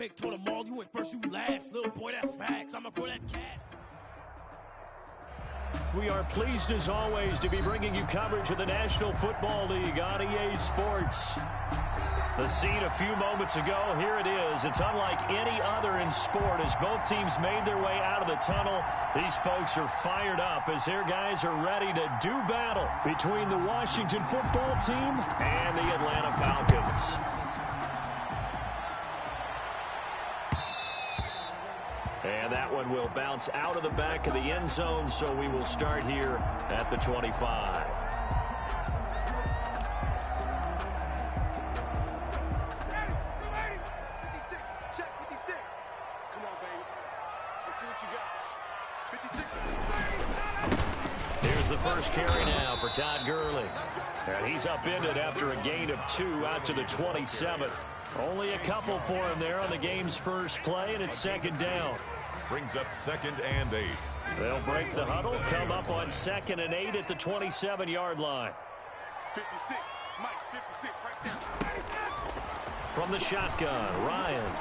Big told them all, you went first, you last. Little boy, that's facts. I'ma grow that cast. We are pleased, as always, to be bringing you coverage of the National Football League on EA Sports. The scene a few moments ago, here it is. It's unlike any other in sport as both teams made their way out of the tunnel. These folks are fired up as their guys are ready to do battle between the Washington football team and the Atlanta Falcons. And that one will bounce out of the back of the end zone, so we will start here at the 25. Here's the first carry now for Todd Gurley. And he's upended after a gain of 2 out to the 27. Only a couple for him there on the game's first play, and it's second down. Brings up 2nd and 8. They'll break the huddle, come up on 2nd and 8 at the 27-yard line. 56, Mike, 56, right there. From the shotgun, Ryan.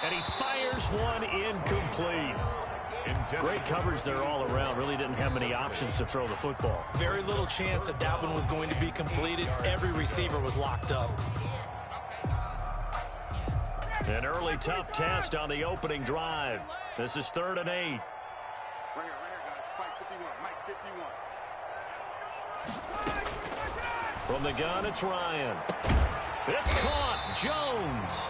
And he fires one incomplete. Great coverage there all around. Really didn't have many options to throw the football. Very little chance that one was going to be completed. Every receiver was locked up. An early tough test on the opening drive. This is 3rd and 8. Right here, guys. Fight 51. Mike, 51. From the gun, it's Ryan. It's caught. Jones.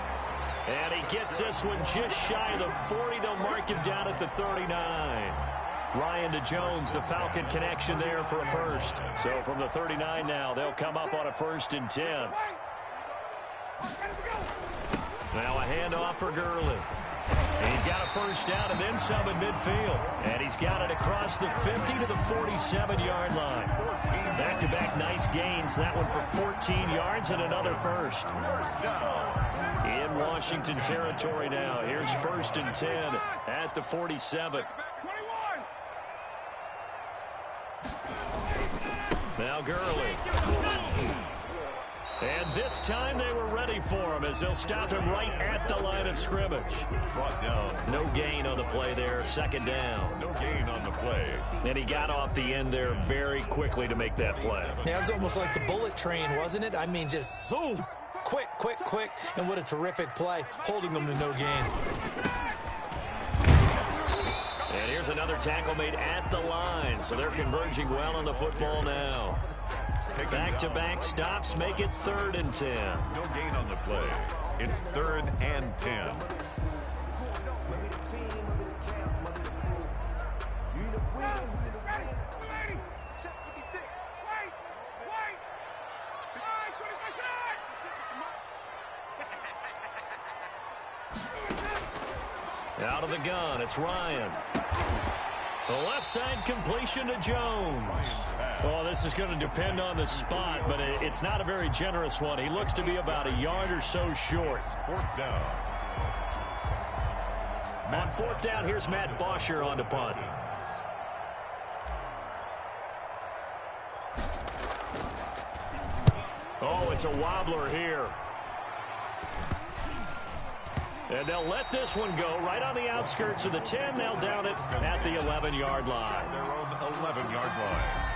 And he gets this one just shy of the 40. They'll mark him down at the 39. Ryan to Jones, the Falcon connection there for a first. So from the 39 now, they'll come up on a 1st and 10. Now a handoff for Gurley. He's got a first down and then some in midfield. And he's got it across the 50 to the 47-yard line. Back-to-back nice gains. That one for 14 yards and another first. In Washington territory now. Here's 1st and 10 at the 47. Now Gurley. And this time they were ready for him as they'll stop him right at the line of scrimmage. Brought down. No gain on the play there. 2nd down. No gain on the play. And he got off the end there very quickly to make that play. Yeah, it was almost like the bullet train, wasn't it? I mean, just zoom. Quick, quick, quick. And what a terrific play, holding them to no gain. And here's another tackle made at the line. So they're converging well on the football now. Back-to-back stops make it 3rd and 10. No gain on the play. It's 3rd and 10. Out of the gun, it's Ryan. The left side completion to Jones. Well, this is going to depend on the spot, but it's not a very generous one. He looks to be about a yard or so short. 4th down. On 4th down, here's Matt Bosher on the punt. Oh, it's a wobbler here. And they'll let this one go right on the outskirts of the 10. They'll down it at the 11-yard line. Their own 11-yard line.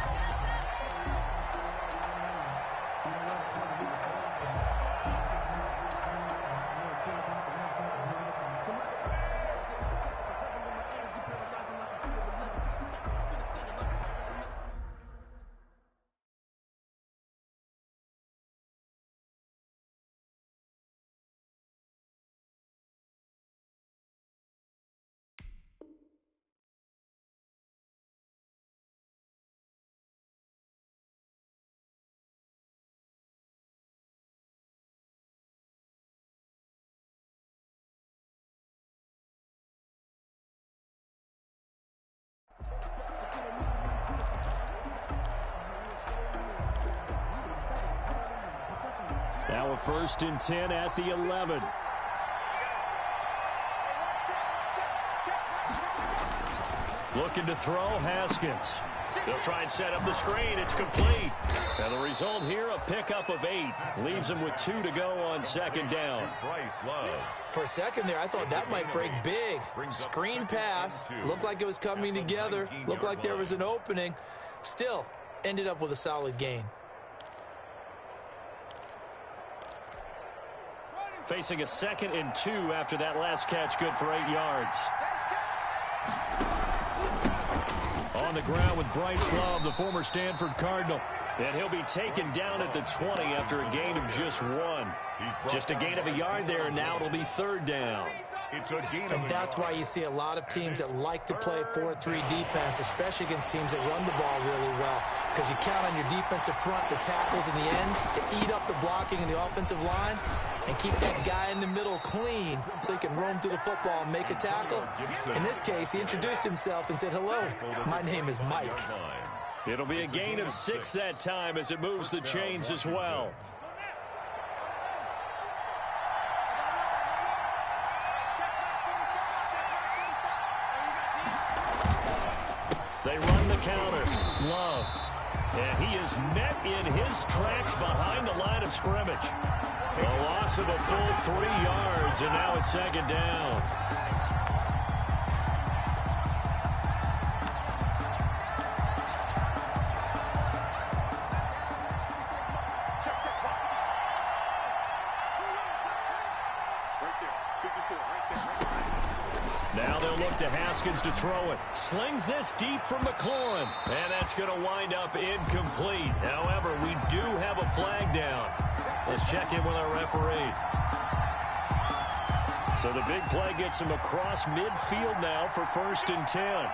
Now a 1st and 10 at the 11. Looking to throw, Haskins. They'll try and set up the screen. It's complete. And the result here, a pickup of 8. Leaves them with 2 to go on second down. For a second there, I thought that might break big. Screen pass. Looked like it was coming together. Looked like there was an opening. Still, ended up with a solid gain. Facing a 2nd and 2 after that last catch, good for 8 yards. On the ground with Bryce Love, the former Stanford Cardinal. And he'll be taken down at the 20 after a gain of just 1. Just a gain of a yard there, and now it'll be 3rd down. And that's why you see a lot of teams that like to play 4-3 defense, especially against teams that run the ball really well, because you count on your defensive front, the tackles and the ends, to eat up the blocking in the offensive line and keep that guy in the middle clean so he can roam to the football and make a tackle. In this case, he introduced himself and said, "Hello, my name is Mike." It'll be a gain of 6 that time as it moves the chains as well. They run the counter. Love. And he is met in his tracks behind the line of scrimmage. A loss of a full 3 yards, and now it's 2nd down. Now they'll look to Haskins to throw it. Slings this deep from McLaurin. And that's going to wind up incomplete. However, we do have a flag down. Let's check in with our referee. So the big play gets him across midfield now for 1st and 10.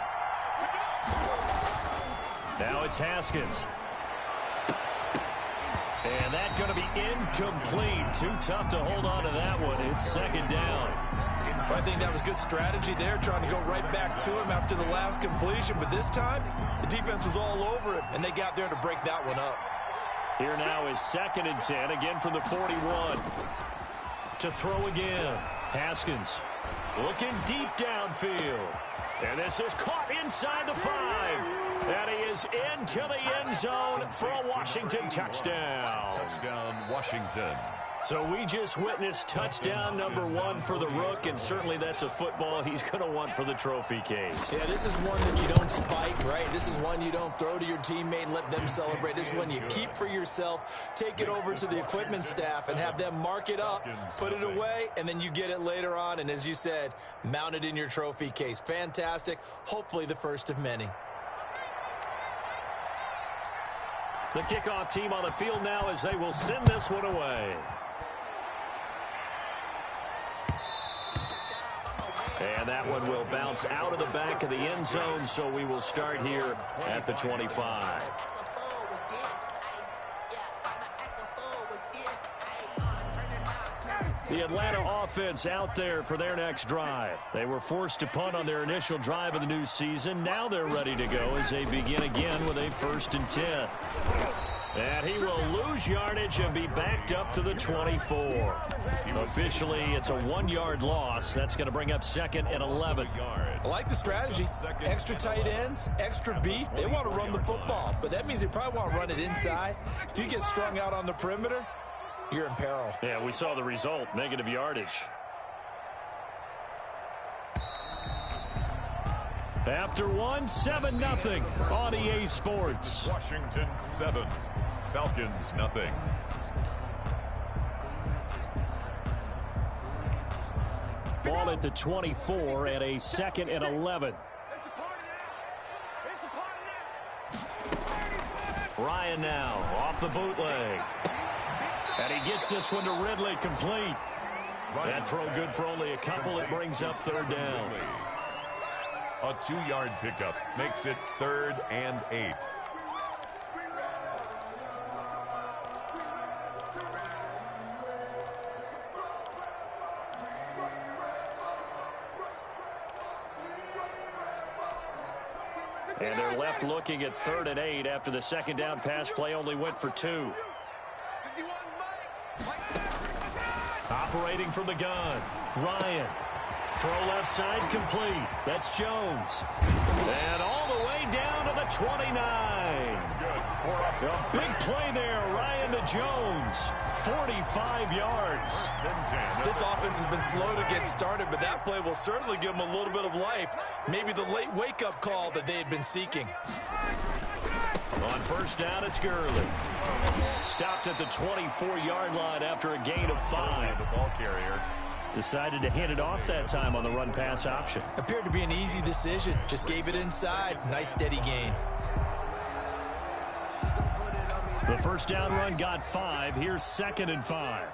Now it's Haskins. And that's going to be incomplete. Too tough to hold on to that one. It's 2nd down. I think that was good strategy there, trying to go right back to him after the last completion. But this time, the defense was all over it, and they got there to break that one up. Here now is 2nd and 10, again from the 41. To throw again. Haskins looking deep downfield. And this is caught inside the 5. And he is into the end zone for a Washington touchdown. Touchdown, Washington. So we just witnessed touchdown number 1 for the Rook, and certainly that's a football he's going to want for the trophy case. Yeah, this is one that you don't spike, right? This is one you don't throw to your teammate and let them celebrate. This is one you keep for yourself, take it over to the equipment staff and have them mark it up, put it away, and then you get it later on. And as you said, mount it in your trophy case. Fantastic. Hopefully the first of many. The kickoff team on the field now as they will send this one away. And that one will bounce out of the back of the end zone, so we will start here at the 25. The Atlanta offense out there for their next drive. They were forced to punt on their initial drive of the new season. Now they're ready to go as they begin again with a 1st and 10. And he will lose yardage and be backed up to the 24. Officially, it's a 1-yard loss. That's going to bring up 2nd and 11. I like the strategy. Extra tight ends, extra beef. They want to run the football, but that means they probably want to run it inside. If you get strung out on the perimeter, you're in peril. Yeah, we saw the result, negative yardage. After 7-0 on EA Sports. Washington 7, Falcons nothing. Ball at the 24 and a 2nd and 11. Ryan now off the bootleg. And he gets this one to Ridley complete. That throw good for only a couple. It brings up 3rd down. A 2-yard pickup makes it 3rd and 8. And they're left looking at 3rd and 8 after the 2nd down pass play only went for 2. Operating from the gun, Ryan. Throw left side complete. That's Jones. And all the way down to the 29. A big play there, Ryan to Jones. 45 yards. This offense has been slow to get started, but that play will certainly give them a little bit of life. Maybe the late wake-up call that they had been seeking. On first down, it's Gurley. Stopped at the 24-yard line after a gain of 5. The ball carrier decided to hand it off that time on the run-pass option. Appeared to be an easy decision. Just gave it inside. Nice, steady gain. The first down run got 5. Here's 2nd and 5.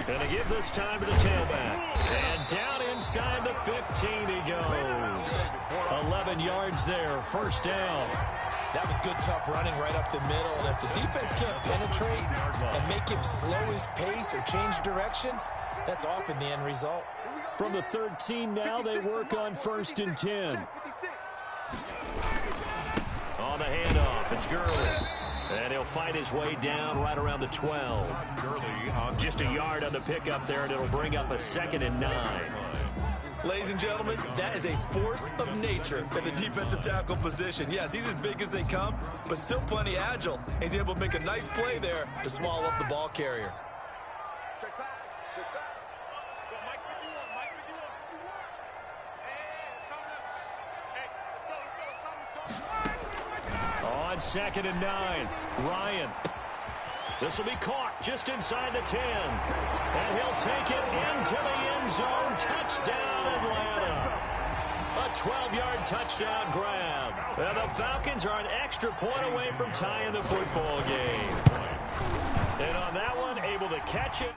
Going to give this time to the tailback. And down inside the 15 he goes. 11 yards there, first down. That was good, tough running right up the middle. And if the defense can't penetrate and make him slow his pace or change direction, that's often the end result. From the 13 now, they work on 1st and 10. On the handoff, it's Gurley. And he'll fight his way down right around the 12. Just a yard on the pickup there, and it'll bring up a 2nd and 9. Ladies and gentlemen, that is a force of nature in the defensive tackle position. Yes, he's as big as they come, but still plenty agile. He's able to make a nice play there to swallow up the ball carrier. On 2nd and 9, Ryan. This will be caught just inside the 10. And he'll take it into the end zone. Touchdown, Atlanta. A 12-yard touchdown grab. And the Falcons are an extra point away from tying the football game. And on that one, able to catch it.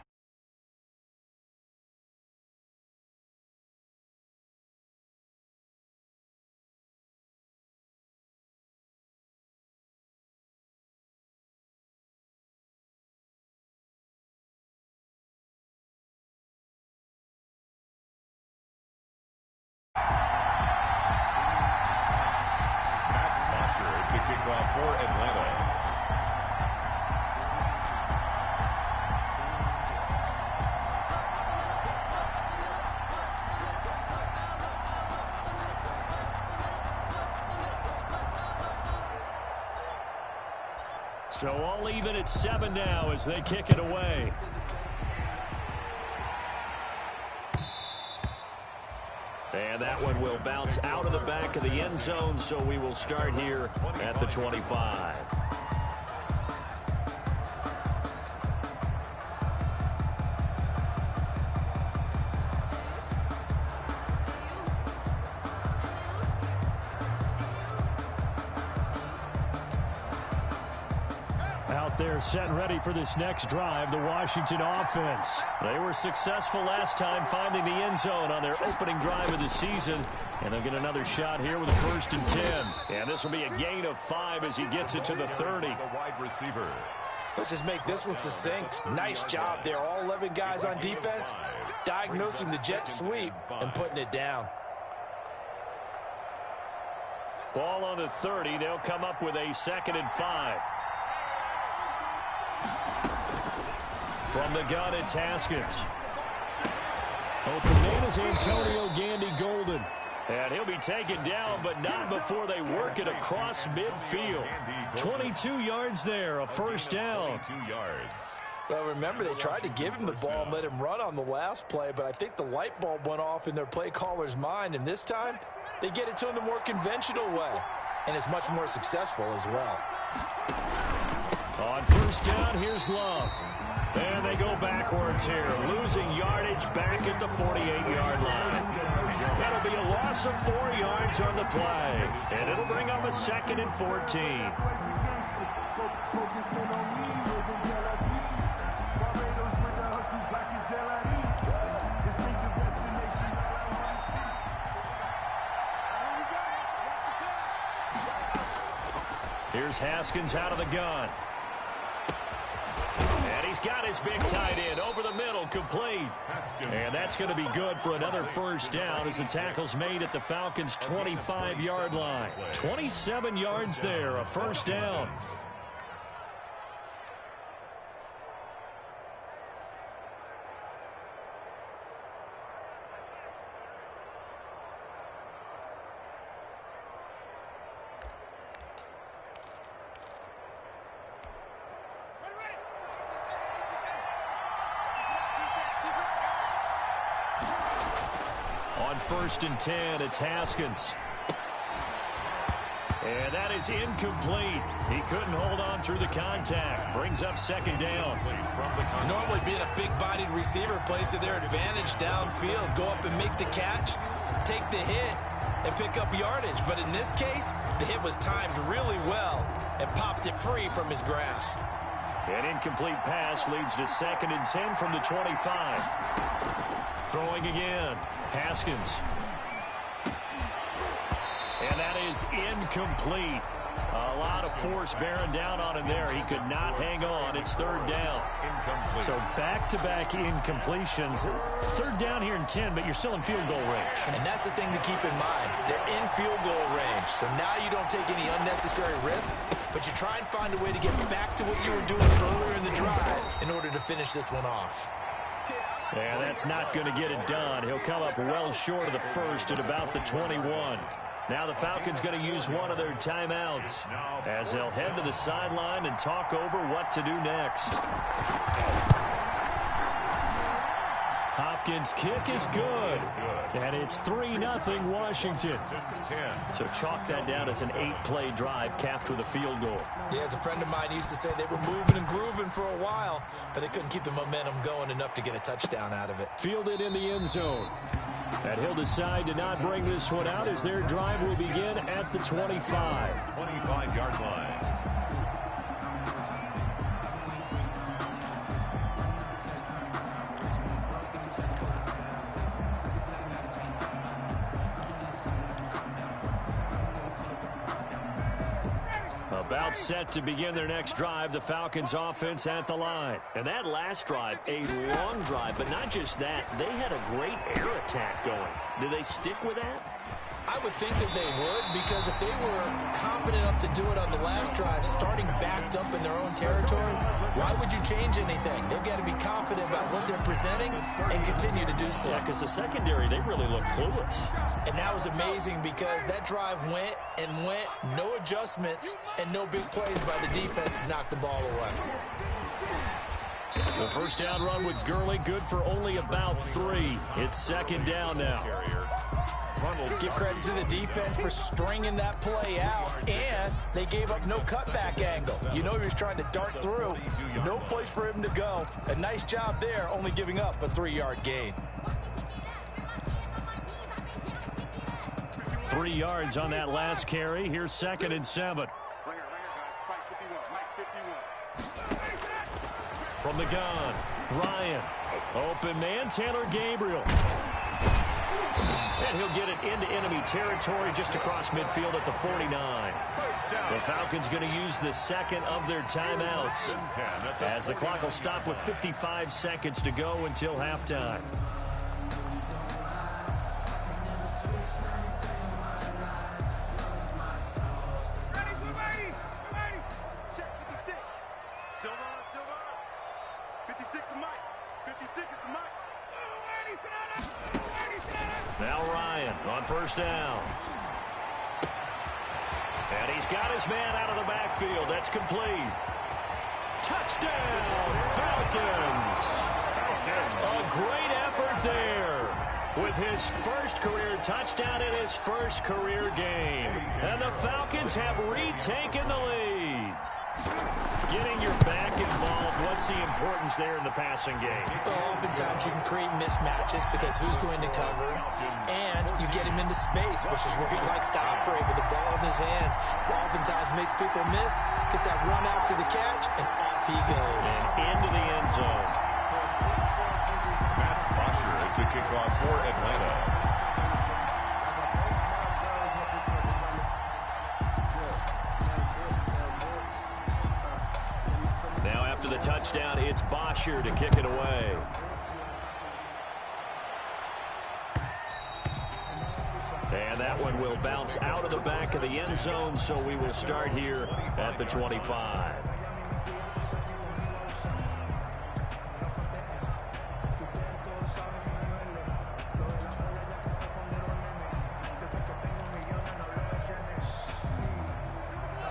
to kick off for Atlanta. So all even at 7 now as they kick it away. And that one will bounce out of the back of the end zone, so we will start here at the 25. Out there set and ready for this next drive, the Washington offense. They were successful last time finding the end zone on their opening drive of the season. And they'll get another shot here with a 1st and 10. And this will be a gain of 5 as he gets it to the 30. The wide receiver. Let's just make this one succinct. Nice job there. All 11 guys on defense diagnosing the jet sweep and putting it down. Ball on the 30. They'll come up with a 2nd and 5. From the gun, it's Haskins. Open man is Antonio Gandy Golden. And he'll be taken down, but not before they work it across midfield. 22 yards there, a 1st down. 22 yards. Well, remember, they tried to give him the ball and let him run on the last play, but I think the light bulb went off in their play caller's mind, and this time they get it to him the more conventional way, and it's much more successful as well. On 1st down, here's Love. And they go backwards here, losing yardage back at the 48-yard line. That'll be a loss of 4 yards on the play. And it'll bring up a 2nd and 14. Here's Haskins out of the gun. He's got his big tight end over the middle, complete. And that's going to be good for another 1st down as the tackle's made at the Falcons' 25-yard line. 27 yards there, a 1st down. On 1st and 10, it's Haskins. And that is incomplete. He couldn't hold on through the contact. Brings up 2nd down. Normally being a big-bodied receiver plays to their advantage downfield. Go up and make the catch, take the hit, and pick up yardage. But in this case, the hit was timed really well and popped it free from his grasp. An incomplete pass leads to 2nd and 10 from the 25. Throwing again. Haskins. And that is incomplete. A lot of force bearing down on him there. He could not hang on. It's 3rd down. Incomplete. So back-to-back incompletions. 3rd down here in 10, but you're still in field goal range. And that's the thing to keep in mind. They're in field goal range. So now you don't take any unnecessary risks, but you try and find a way to get back to what you were doing earlier in the drive in order to finish this one off. Yeah, that's not going to get it done. He'll come up well short of the first at about the 21. Now the Falcons going to use one of their timeouts as they'll head to the sideline and talk over what to do next. Hopkins' kick is good. And it's 3-0 Washington. So chalk that down as an 8-play drive capped with a field goal. Yeah, as a friend of mine used to say, they were moving and grooving for a while, but they couldn't keep the momentum going enough to get a touchdown out of it. Fielded in the end zone. And he'll decide to not bring this one out as their drive will begin at the 25. 25-yard line. About set to begin their next drive, the Falcons offense at the line. And that last drive, a long drive, but not just that. They had a great air attack going. Do they stick with that? I would think that they would, because if they were confident enough to do it on the last drive, starting backed up in their own territory, why would you change anything? They've got to be confident about what they're presenting and continue to do so. Yeah, because the secondary, they really look clueless. And that was amazing because that drive went and went, no adjustments, and no big plays by the defense to knock the ball away. The first down run with Gurley, good for only about 3. It's 2nd down now. Give credit to the defense for stringing that play out, and they gave up no cutback angle. You know he was trying to dart through. No place for him to go. A nice job there, only giving up a 3-yard gain. 3 yards on that last carry. Here's 2nd and 7. From the gun, Ryan. Open man, Taylor Gabriel. And he'll get it into enemy territory just across midfield at the 49. The Falcons going to use the 2nd of their timeouts as the clock will stop with 55 seconds to go until halftime. Now Ryan on 1st down. And he's got his man out of the backfield. That's complete. Touchdown, Falcons. A great effort there with his first career touchdown in his first career game. And the Falcons have retaken the lead. Getting your back involved, what's the importance there in the passing game? Oftentimes you can create mismatches because who's going to cover, and you get him into space, which is where he likes to operate with the ball in his hands. Oftentimes makes people miss, gets that run after the catch, and off he goes. And into the end zone. Matt Bosher to kick off for Atlanta. Now after the touchdown, it's Bosher to kick it away. And that one will bounce out of the back of the end zone, so we will start here at the 25.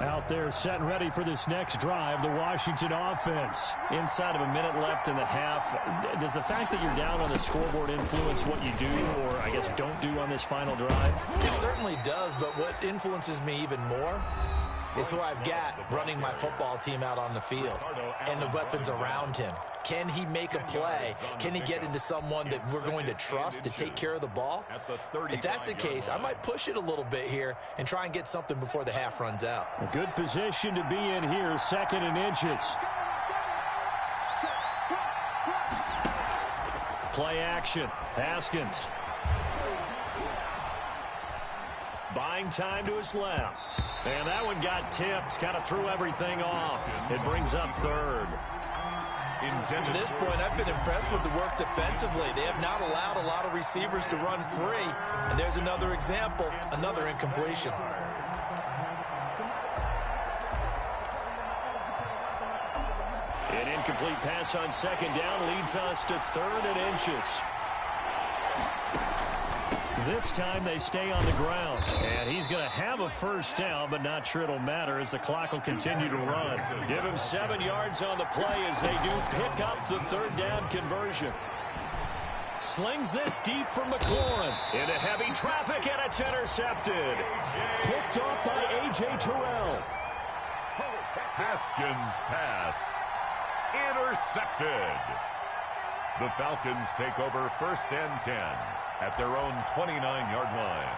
Out there set and ready for this next drive, the Washington offense. Inside of a minute left in the half, does the fact that you're down on the scoreboard influence what you do, or I guess don't do on this final drive? It certainly does, but what influences me even more is who I've got running my football team out on the field and the weapons around him. Can he make a play? Can he get into someone that we're going to trust to take care of the ball? If that's the case, I might push it a little bit here and try and get something before the half runs out. A good position to be in here, 2nd and inches. Play action. Haskins. Buying time to his left. And that one got tipped, kind of threw everything off. It brings up 3rd. To this point, I've been impressed with the work defensively. They have not allowed a lot of receivers to run free. And there's another example, another incompletion. An incomplete pass on 2nd down leads us to 3rd and inches. This time they stay on the ground. And he's going to have a 1st down, but not sure it'll matter as the clock will continue to run. Give him 7 yards on the play as they do pick up the 3rd down conversion. Slings this deep from McLaurin. Into heavy traffic, and it's intercepted. Picked off by A.J. Terrell. Haskins' pass. Intercepted. The Falcons take over 1st and 10 at their own 29-yard line.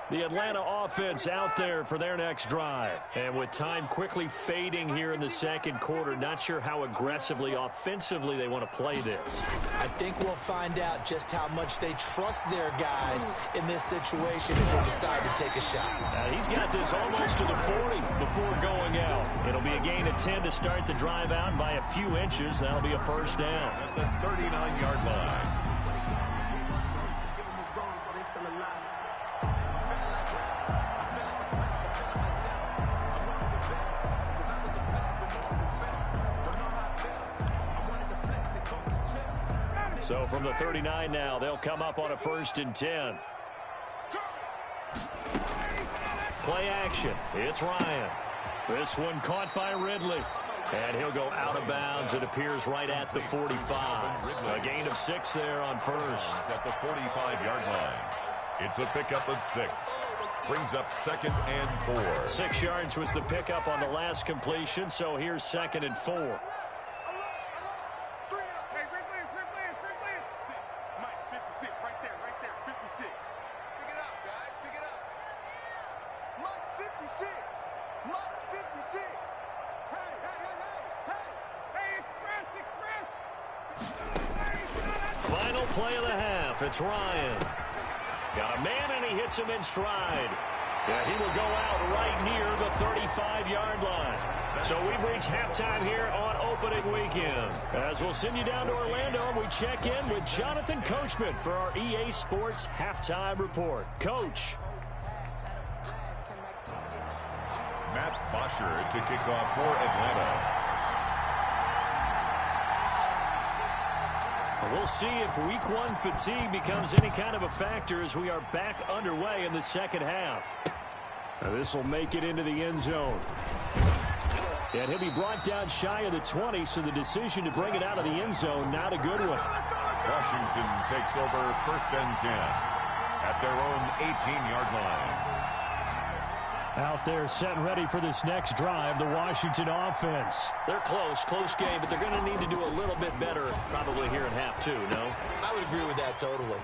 The Atlanta offense out there for their next drive. And with time quickly fading here in the 2nd quarter, not sure how aggressively, offensively they want to play this. I think we'll find out just how much they trust their guys in this situation if they decide to take a shot. He's got this almost to the 40 before going out. It'll be a gain of 10 to start the drive out by a few inches. That'll be a 1st down. At the 39-yard line. So from the 39 now, they'll come up on a 1st and 10. Play action. It's Ryan. This one caught by Ridley. And he'll go out of bounds. It appears right at the 45. A gain of 6 there on 1st. At the 45-yard line. It's a pickup of 6. Brings up 2nd and 4. 6 yards was the pickup on the last completion. So here's 2nd and 4. Final play of the half. It's Ryan. Got a man, and he hits him in stride. Yeah, he will go out right near the 35-yard line. So we've reached halftime here on opening weekend. As we'll send you down to Orlando, and we check in with Jonathan Coachman for our EA Sports Halftime Report. Coach. Matt Bosher to kick off for Atlanta. We'll see if week 1 fatigue becomes any kind of a factor as we are back underway in the 2nd half. This will make it into the end zone. And he'll be brought down shy of the 20, so the decision to bring it out of the end zone, not a good one. Washington takes over 1st and 10 at their own 18-yard line. Out there set and ready for this next drive, the Washington offense. They're close game, but they're going to need to do a little bit better probably here in half 2, no? I would agree with that totally.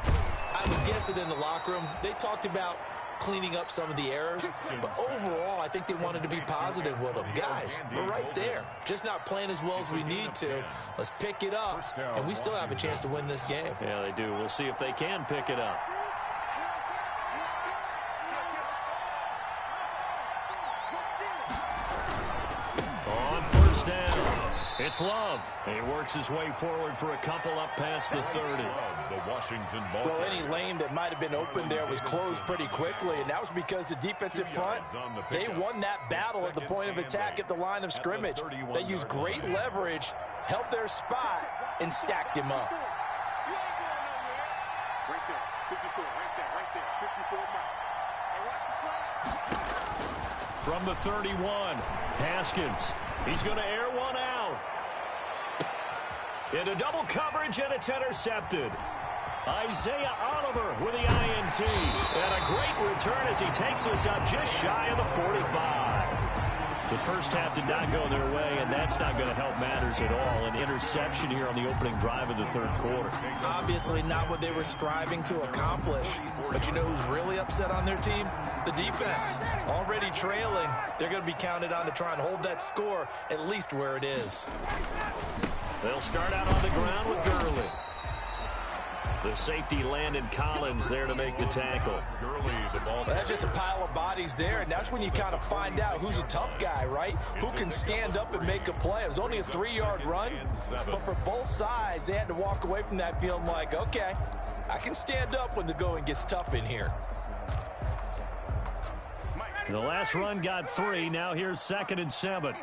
I would guess it in the locker room. They talked about cleaning up some of the errors, but overall, I think they wanted to be positive with them. Guys, we're right there. Just not playing as well as we need to. Let's pick it up, and we still have a chance to win this game. Yeah, they do. We'll see if they can pick it up. It's Love. He works his way forward for a couple up past the 30. The Washington ball. Well, any lane that might have been open there was closed pretty quickly, and that was because the defensive front, they won that battle at the point of attack at the line of scrimmage. They used great leverage, held their spot, and stacked him up. Right there, 54, right there, 54 Mike. Hey, watch the slide. From the 31, Haskins. He's going to air one out. Into double coverage, and it's intercepted. Isaiah Oliver with the INT. And a great return as he takes us up just shy of the 45. The first half did not go their way, and that's not going to help matters at all. An interception here on the opening drive of the third quarter. Obviously not what they were striving to accomplish. But you know who's really upset on their team? The defense. Already trailing, they're going to be counted on to try and hold that score at least where it is. They'll start out on the ground with Gurley. The safety Landon Collins there to make the tackle. Gurley, the ball. That's just a pile of bodies there, and that's when you kind of find out who's a tough guy, right? Who can stand up and make a play. It was only a 3-yard run, but for both sides, they had to walk away from that feeling like, okay, I can stand up when the going gets tough in here. The last run got 3. Now here's 2nd and 7.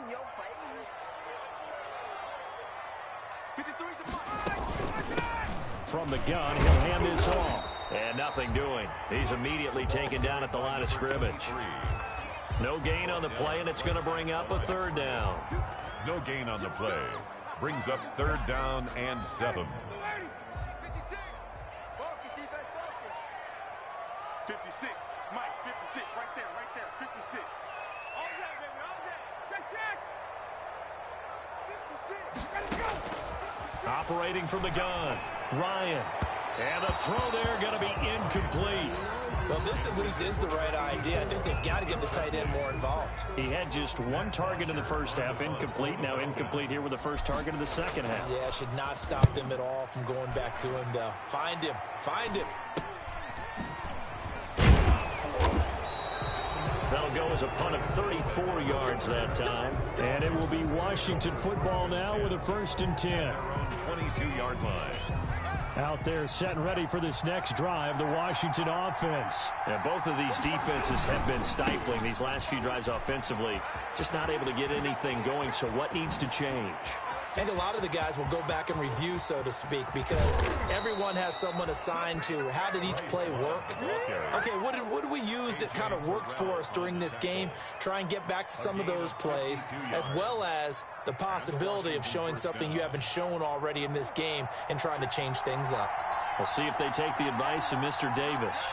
From the gun, he'll hand this off. And nothing doing. He's immediately taken down at the line of scrimmage. No gain on the play, and it's going to bring up a 3rd down. No gain on the play. Brings up 3rd down and 7. 56, Mike, 56, right there, 56. All day, baby, all day. Check, 56, let's go. Operating from the gun, Ryan. And the throw there going to be incomplete. Well, this at least is the right idea. I think they've got to get the tight end more involved. He had just 1 target in the first half, incomplete. Now incomplete here with the first target of the second half. Yeah, should not stop them at all from going back to him, though. Find him. Find him. That'll go as a punt of 34 yards that time. And it will be Washington football now with a 1st and 10. Their own 22-yard line. Out there set and ready for this next drive, the Washington offense. Yeah, both of these defenses have been stifling these last few drives offensively. Just not able to get anything going, so what needs to change? I think a lot of the guys will go back and review, so to speak, because everyone has someone assigned to how did each play work. Okay, what did we use that kind of worked for us during this game? Try and get back to some of those plays, as well as the possibility of showing something you haven't shown already in this game and trying to change things up. We'll see if they take the advice of Mr. Davis.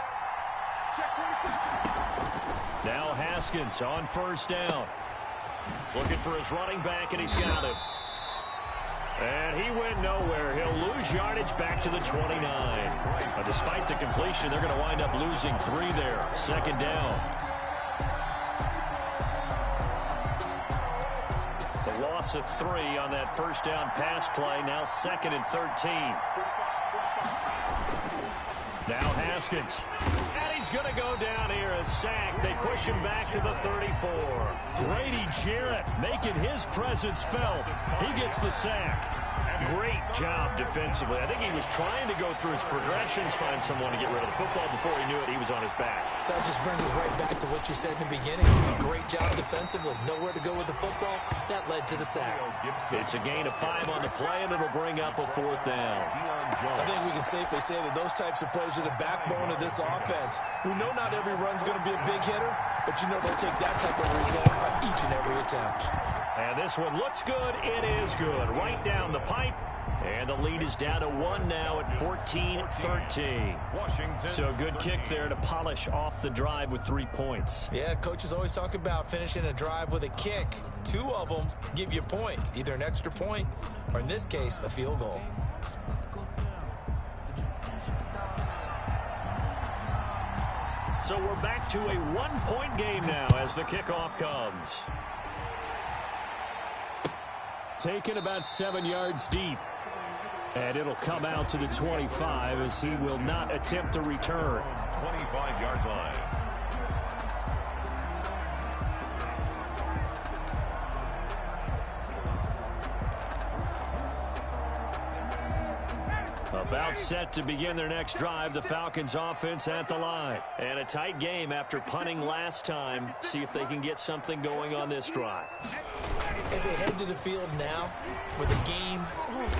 Now Haskins on 1st down. Looking for his running back, and he's got him. And he went nowhere. He'll lose yardage back to the 29. But despite the completion, they're going to wind up losing 3 there. 2nd down. The loss of 3 on that 1st down pass play. Now 2nd and 13. Now Haskins. And he's going to go down here, a sack. They push him back to the 34. Grady Jarrett making his presence felt. He gets the sack. Great job defensively. I think he was trying to go through his progressions, find someone to get rid of the football. Before he knew it, he was on his back. So that just brings us right back to what you said in the beginning. Great job defensively. Nowhere to go with the football. That led to the sack. It's a gain of 5 on the play, and it'll bring up a 4th down. I think we can safely say that those types of plays are the backbone of this offense. We know not every run's going to be a big hitter, but you know they'll take that type of result on each and every attempt. And this one looks good. It is good. Right down the pipe. And the lead is down to 1 now at 14-13. Washington. So good kick there to polish off the drive with 3 points. Yeah, coaches always talk about finishing a drive with a kick. 2 of them give you points, either an extra point or, in this case, a field goal. So we're back to a 1-point game now as the kickoff comes. Taken about 7 yards deep. And it'll come out to the 25 as he will not attempt to return. 25-yard line. About set to begin their next drive, the Falcons offense at the line. And a tight game after punting last time. See if they can get something going on this drive. As they head to the field now, with the game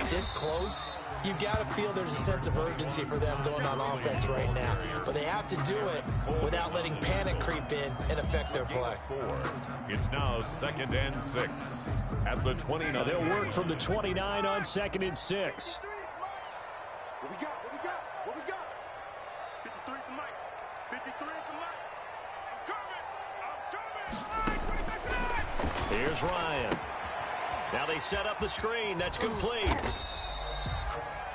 this close, you've got to feel there's a sense of urgency for them going on offense right now. But they have to do it without letting panic creep in and affect their play. It's now 2nd and 6 at the 29. Now they'll work from the 29 on 2nd and 6. What we got? What we got? What we got? 53 at the mic. 53 at the mic. I'm coming. Here's Ryan. Now they set up the screen. That's complete.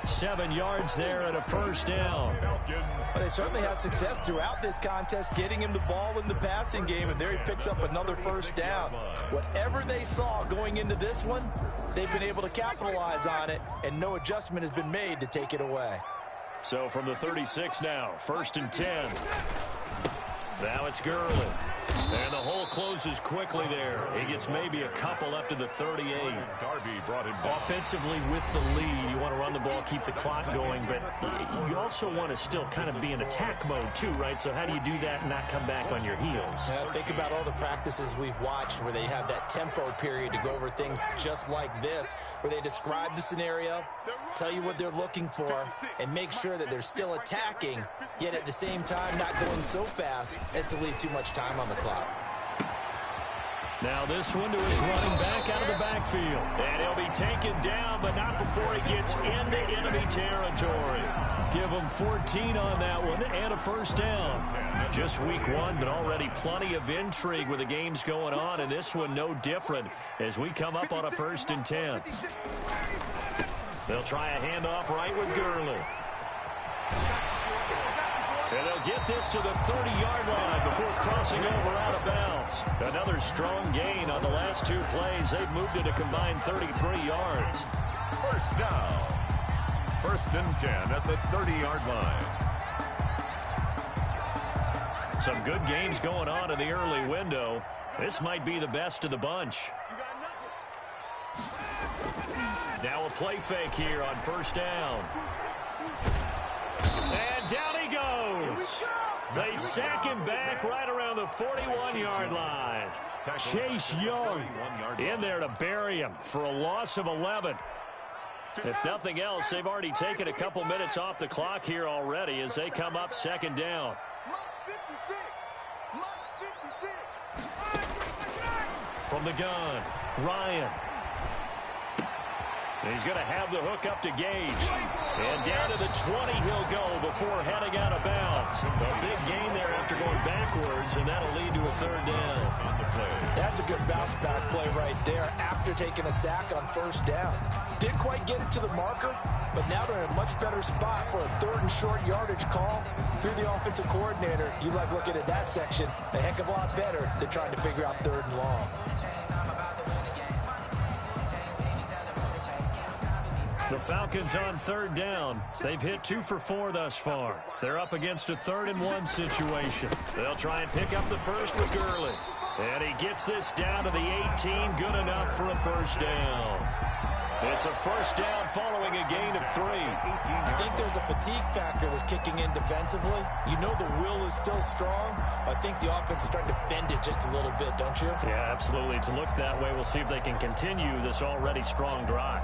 7 yards there and a first down. They certainly had success throughout this contest getting him the ball in the passing game, and there he picks up another first down. Whatever they saw going into this one, they've been able to capitalize on it, and no adjustment has been made to take it away. So from the 36 now, 1st and 10. Now it's Gurley. And the hole closes quickly there. He gets maybe a couple up to the 38. Darby brought him down. Offensively with the lead, you want to run the ball, keep the clock going, but you also want to still kind of be in attack mode too, right? So how do you do that and not come back on your heels? Think about all the practices we've watched where they have that tempo period to go over things just like this, where they describe the scenario, tell you what they're looking for, and make sure that they're still attacking, yet at the same time not going so fast as to leave too much time on the clock. Now this one to his running back out of the backfield. And he'll be taken down, but not before he gets into enemy territory. Give him 14 on that one and a first down. Just week 1, but already plenty of intrigue with the games going on, and this one no different as we come up on a 1st and 10. They'll try a handoff right with Gurley. And they'll get this to the 30-yard line before crossing over out of bounds. Another strong gain on the last 2 plays. They've moved it a combined 33 yards. First down. 1st and 10 at the 30-yard line. Some good games going on in the early window. This might be the best of the bunch. Now a play fake here on 1st down. And down he goes. They sack him back right around the 41-yard line. Chase Young in there to bury him for a loss of 11. If nothing else, they've already taken a couple minutes off the clock here already as they come up 2nd down. From the gun, Ryan. He's going to have the hook up to Gage. And down to the 20 he'll go before heading out of bounds. A big gain there after going backwards, and that'll lead to a 3rd down. That's a good bounce-back play right there after taking a sack on 1st down. Didn't quite get it to the marker, but now they're in a much better spot for a 3rd and short yardage call through the offensive coordinator. You like looking at that section a heck of a lot better than trying to figure out 3rd and long. The Falcons on 3rd down. They've hit 2 for 4 thus far. They're up against a 3rd and 1 situation. They'll try and pick up the first with Gurley. And he gets this down to the 18. Good enough for a first down. It's a first down following a gain of 3. I think there's a fatigue factor that's kicking in defensively. You know the will is still strong, but I think the offense is starting to bend it just a little bit, don't you? Yeah, absolutely. It's looked that way. We'll see if they can continue this already strong drive.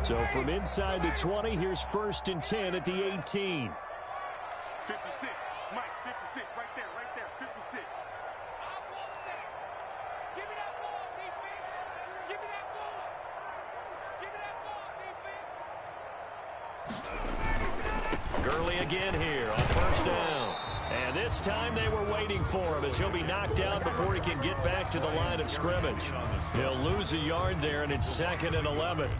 So from inside the 20, here's 1st and 10 at the 18. 56. Mike, 56. Right there, 56. Give me that ball, defense. Give me that ball. Give me that ball, defense. Gurley again here on 1st down. And this time they were waiting for him as he'll be knocked down before he can get back to the line of scrimmage. He'll lose a yard there, and it's 2nd and 11.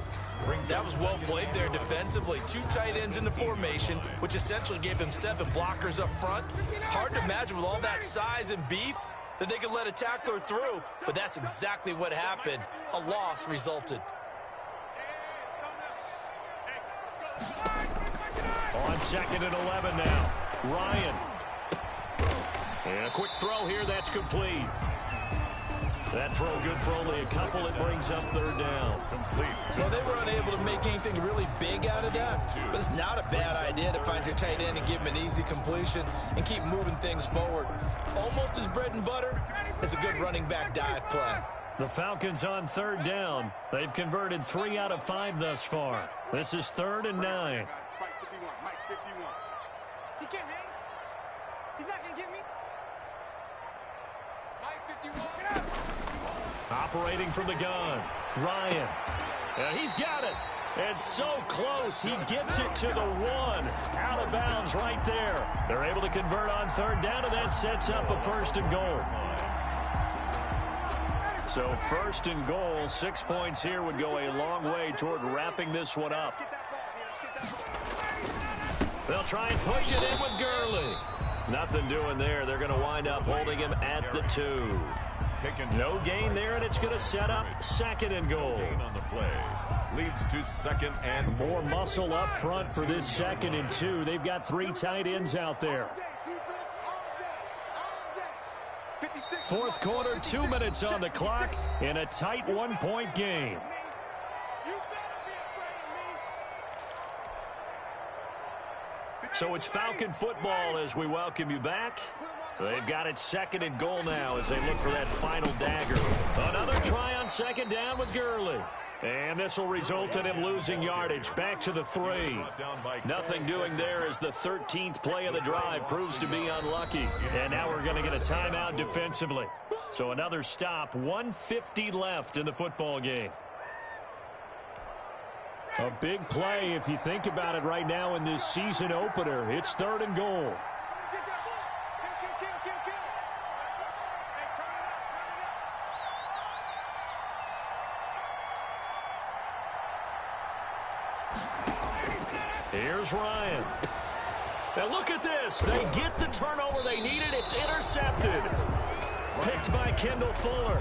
That was well played there defensively. 2 tight ends in the formation, which essentially gave him 7 blockers up front. Hard to imagine with all that size and beef that they could let a tackler through, but that's exactly what happened. A loss resulted. On 2nd and 11 now, Ryan. And a quick throw here, that's complete. That throw good for only a couple. It brings up third down. Complete. Well, they were unable to make anything really big out of that, but it's not a bad idea to find your tight end and give him an easy completion and keep moving things forward. Almost as bread and butter as a good running back dive play. The Falcons on third down. They've converted 3 out of 5 thus far. This is 3rd and 9. Mike 51. Mike 51. He can't hang. He's not going to get me. Mike 51. Get up. Operating from the gun. Ryan. And he's got it. It's so close. He gets it to the 1. Out of bounds right there. They're able to convert on third down, and that sets up a 1st and goal. So 1st and goal, 6 points here would go a long way toward wrapping this one up. They'll try and push it in with Gurley. Nothing doing there. They're going to wind up holding him at the 2. No gain there, and it's going to set up 2nd and goal. On the play. Leads to 2nd and more muscle up front for this 2nd and 2. They've got 3 tight ends out there. 4th quarter, 2 minutes on the clock in a tight 1-point game. So it's Falcon football as we welcome you back. They've got it 2nd and goal now as they look for that final dagger. Another try on 2nd down with Gurley. And this will result in him losing yardage back to the 3. Nothing doing there as the 13th play of the drive proves to be unlucky. And now we're going to get a timeout defensively. So another stop, 1:50 left in the football game. A big play if you think about it right now in this season opener. It's 3rd and goal. Here's Ryan. Now look at this. They get the turnover they needed. It's intercepted. Picked by Kendall Fuller.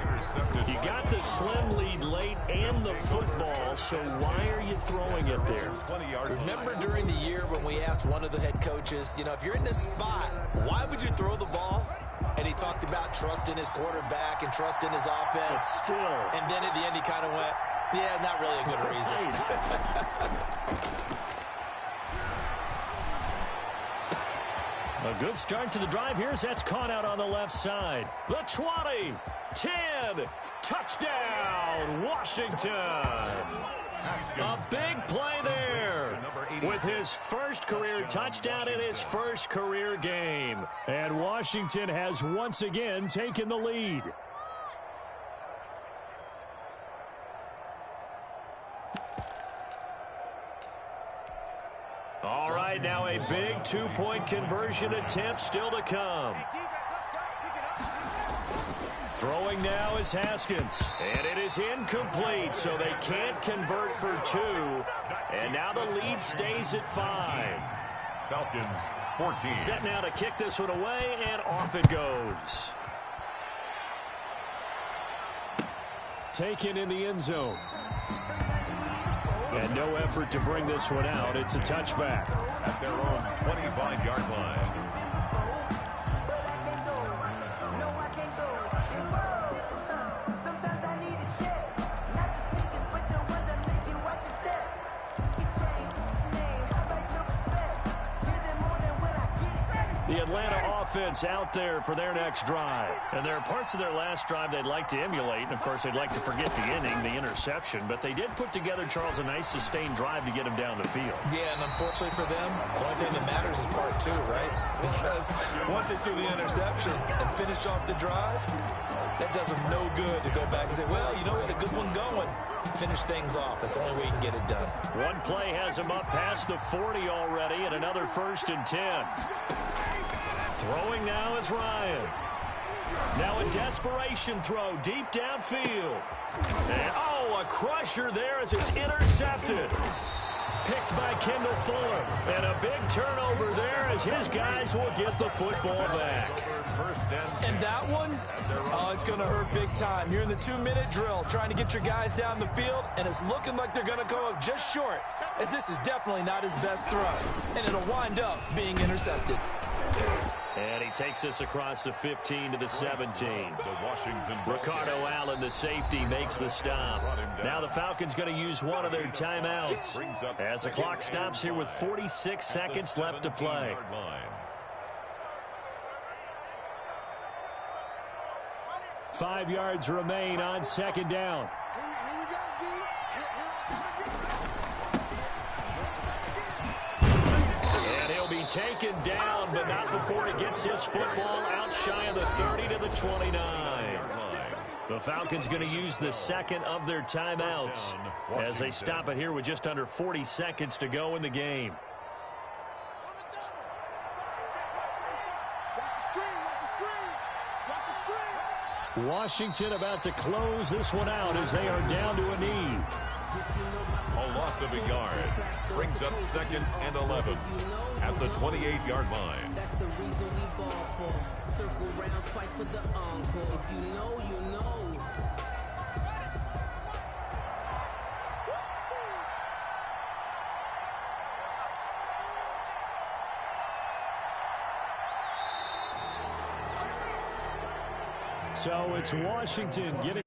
You got the slim lead late and the football, so why are you throwing it there? Remember during the year when we asked one of the head coaches, if you're in this spot, why would you throw the ball? And he talked about trust in his quarterback and trust in his offense. But still. And then at the end he kind of went, yeah, not really a good reason. A good start to the drive here as that's caught out on the left side. The 20, 10, touchdown, Washington. A big play there with his first career touchdown in his first career game. And Washington has once again taken the lead. All right, now a big 2-point conversion attempt still to come. Throwing now is Haskins, and it is incomplete, so they can't convert for 2. And now the lead stays at 5. Falcons 14. Set now to kick this one away, and off it goes. Taken in the end zone. And no effort to bring this one out. It's a touchback. At their own 25-yard line. The Atlanta offense out there for their next drive. And there are parts of their last drive they'd like to emulate. And, of course, they'd like to forget the inning, the interception. But they did put together, Charles, a nice sustained drive to get him down the field. Yeah, and unfortunately for them, the only thing that matters is part 2, right? Because once they threw the interception and finished off the drive, that does them no good to go back and say, well, we had a good one going. Finish things off. That's the only way you can get it done. One play has him up past the 40 already, and another 1st and 10. Throwing now is Ryan. Now a desperation throw deep downfield. And, a crusher there as it's intercepted. Picked by Kendall Fuller. And a big turnover there as his guys will get the football back. And that one, it's going to hurt big time. You're in the 2-minute drill trying to get your guys down the field, and it's looking like they're going to go up just short, as this is definitely not his best throw. And it'll wind up being intercepted. And he takes us across the 15 to the 17. The Washington Ricardo Allen, the safety, makes the stop. Now the Falcons going to use one of their timeouts as the clock stops here with 46 seconds left to play. 5 yards remain on second down. And he'll be taken down, but not before he gets his football out shy of the 30 to the 29. The Falcons going to use the second of their timeouts as they stop it here with just under 40 seconds to go in the game. Washington about to close this one out as they are down to a knee. A loss of a yard brings up 2nd and 11 at the 28-yard line. That's the reason we ball for. Circle round twice for the encore. If you know, you know. So it's Washington getting